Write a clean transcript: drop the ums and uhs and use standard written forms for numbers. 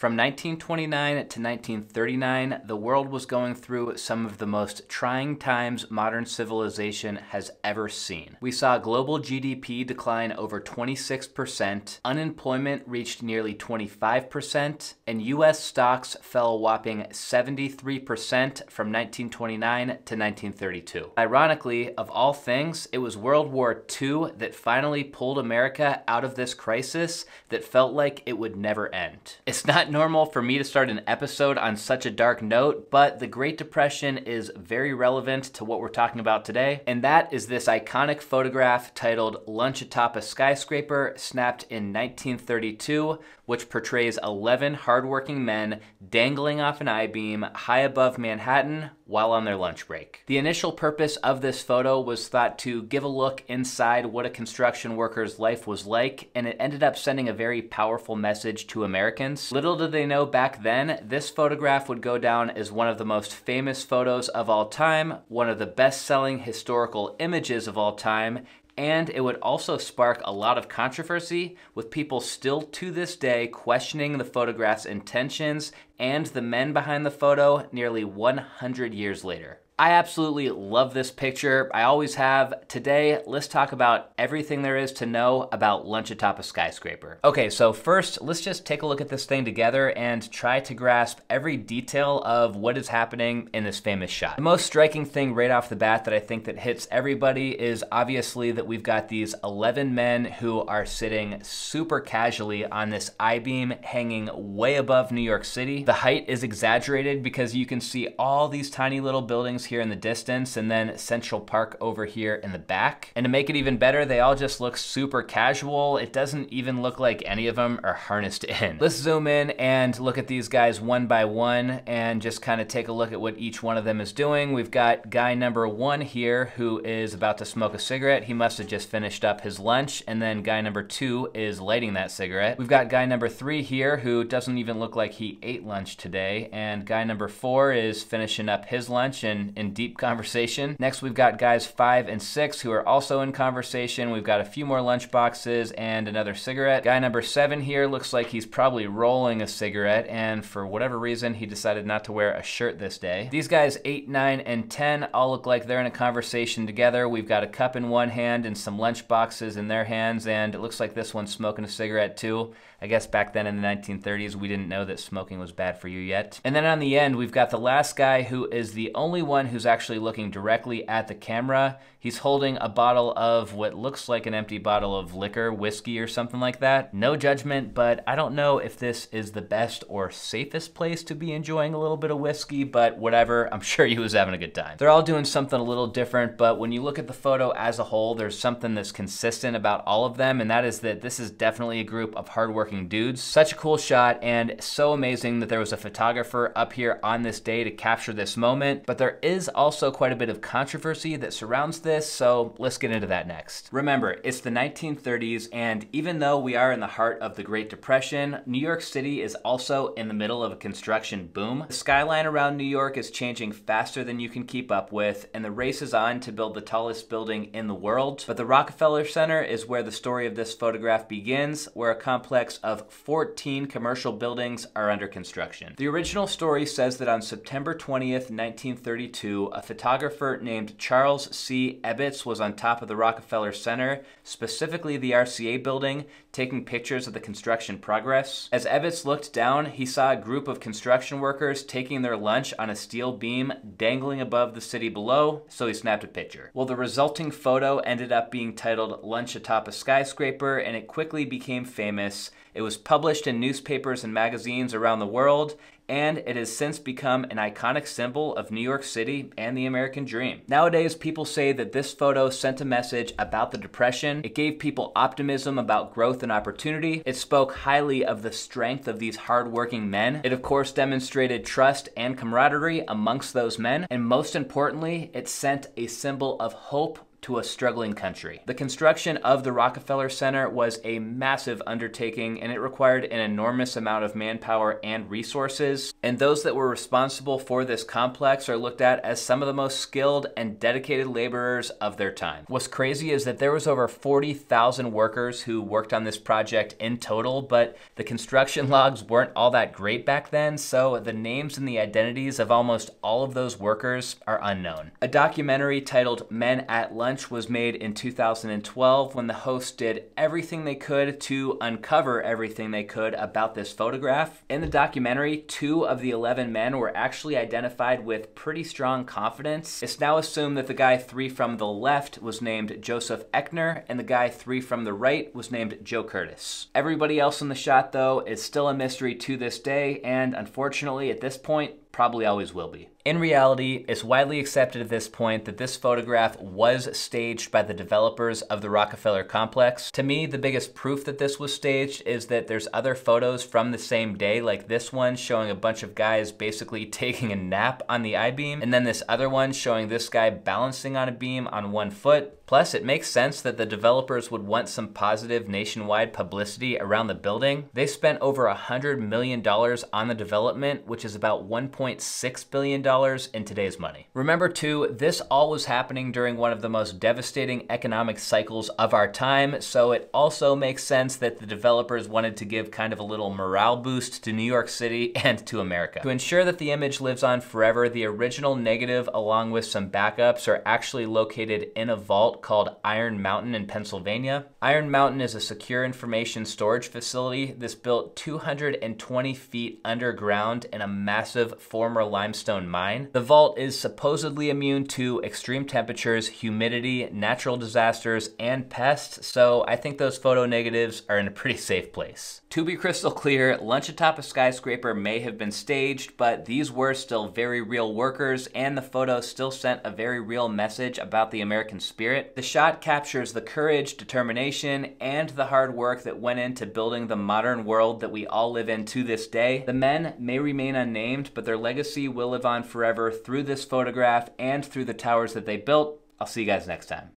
From 1929 to 1939, the world was going through some of the most trying times modern civilization has ever seen. We saw global GDP decline over 26%, unemployment reached nearly 25%, and US stocks fell a whopping 73% from 1929 to 1932. Ironically, of all things, it was World War II that finally pulled America out of this crisis that felt like it would never end. It's not normal for me to start an episode on such a dark note, but the Great Depression is very relevant to what we're talking about today, and that is this iconic photograph titled Lunch Atop a Skyscraper, snapped in 1932, which portrays 11 hardworking men dangling off an I-beam high above Manhattan while on their lunch break. The initial purpose of this photo was thought to give a look inside what a construction worker's life was like, and it ended up sending a very powerful message to Americans. Little did they know back then, this photograph would go down as one of the most famous photos of all time, one of the best-selling historical images of all time, and it would also spark a lot of controversy, with people still to this day questioning the photograph's intentions and the men behind the photo nearly 100 years later. I absolutely love this picture. I always have. Today, let's talk about everything there is to know about Lunch Atop a Skyscraper. Okay, so first, let's just take a look at this thing together and try to grasp every detail of what is happening in this famous shot. The most striking thing right off the bat that I think that hits everybody is obviously that we've got these 11 men who are sitting super casually on this I-beam hanging way above New York City. The height is exaggerated because you can see all these tiny little buildings here in the distance and then Central Park over here in the back. And to make it even better, they all just look super casual. It doesn't even look like any of them are harnessed in. Let's zoom in and look at these guys one by one and just kind of take a look at what each one of them is doing. We've got guy number one here who is about to smoke a cigarette. He must have just finished up his lunch. And then guy number two is lighting that cigarette. We've got guy number three here who doesn't even look like he ate lunch today. And guy number four is finishing up his lunch and in deep conversation. Next, we've got guys 5 and 6 who are also in conversation. We've got a few more lunch boxes and another cigarette. Guy number 7 here looks like he's probably rolling a cigarette, and for whatever reason, he decided not to wear a shirt this day. These guys 8, 9, and 10 all look like they're in a conversation together. We've got a cup in one hand and some lunch boxes in their hands, and it looks like this one's smoking a cigarette too. I guess back then in the 1930s, we didn't know that smoking was bad for you yet. And then on the end, we've got the last guy who is the only one who's actually looking directly at the camera. He's holding a bottle of what looks like an empty bottle of liquor, whiskey or something like that. No judgment, but I don't know if this is the best or safest place to be enjoying a little bit of whiskey, but whatever, I'm sure he was having a good time. They're all doing something a little different, but when you look at the photo as a whole, there's something that's consistent about all of them, and that is that this is definitely a group of hardworking dudes. Such a cool shot, and so amazing that there was a photographer up here on this day to capture this moment, but there is also quite a bit of controversy that surrounds this, so let's get into that next. Remember, it's the 1930s, and even though we are in the heart of the Great Depression, New York City is also in the middle of a construction boom. The skyline around New York is changing faster than you can keep up with, and the race is on to build the tallest building in the world. But the Rockefeller Center is where the story of this photograph begins, where a complex of 14 commercial buildings are under construction. The original story says that on September 20th, 1932, a photographer named Charles C. Ebbets was on top of the Rockefeller Center, specifically the RCA building, taking pictures of the construction progress. As Ebbets looked down, he saw a group of construction workers taking their lunch on a steel beam dangling above the city below, so he snapped a picture. Well, the resulting photo ended up being titled Lunch Atop a Skyscraper, and it quickly became famous. It was published in newspapers and magazines around the world, and it has since become an iconic symbol of New York City and the American dream. Nowadays, people say that this photo sent a message about the Depression. It gave people optimism about growth and opportunity. It spoke highly of the strength of these hardworking men. It, of course, demonstrated trust and camaraderie amongst those men. And most importantly, it sent a symbol of hope to a struggling country. The construction of the Rockefeller Center was a massive undertaking, and it required an enormous amount of manpower and resources, and those that were responsible for this complex are looked at as some of the most skilled and dedicated laborers of their time. What's crazy is that there was over 40,000 workers who worked on this project in total, but the construction logs weren't all that great back then, so the names and the identities of almost all of those workers are unknown. A documentary titled Men at Lunch was made in 2012 when the hosts did everything they could to uncover everything they could about this photograph. In the documentary, 2 of the 11 men were actually identified with pretty strong confidence. It's now assumed that the guy 3 from the left was named Joseph Eckner, and the guy 3 from the right was named Joe Curtis. Everybody else in the shot, though, is still a mystery to this day, and unfortunately, at this point, probably always will be. In reality, it's widely accepted at this point that this photograph was staged by the developers of the Rockefeller complex. To me, the biggest proof that this was staged is that there's other photos from the same day, like this one showing a bunch of guys basically taking a nap on the I-beam, and then this other one showing this guy balancing on a beam on one foot. Plus, it makes sense that the developers would want some positive nationwide publicity around the building. They spent over $100 million on the development, which is about $1.6 billion in today's money. Remember too, this all was happening during one of the most devastating economic cycles of our time, so it also makes sense that the developers wanted to give kind of a little morale boost to New York City and to America. To ensure that the image lives on forever, the original negative along with some backups are actually located in a vault called Iron Mountain in Pennsylvania. Iron Mountain is a secure information storage facility that's built 220 feet underground in a massive former limestone mine. The vault is supposedly immune to extreme temperatures, humidity, natural disasters, and pests, so I think those photo negatives are in a pretty safe place. To be crystal clear, Lunch Atop a Skyscraper may have been staged, but these were still very real workers, and the photo still sent a very real message about the American spirit. The shot captures the courage, determination, and the hard work that went into building the modern world that we all live in to this day. The men may remain unnamed, but their legacy will live on forever through this photograph and through the towers that they built. I'll see you guys next time.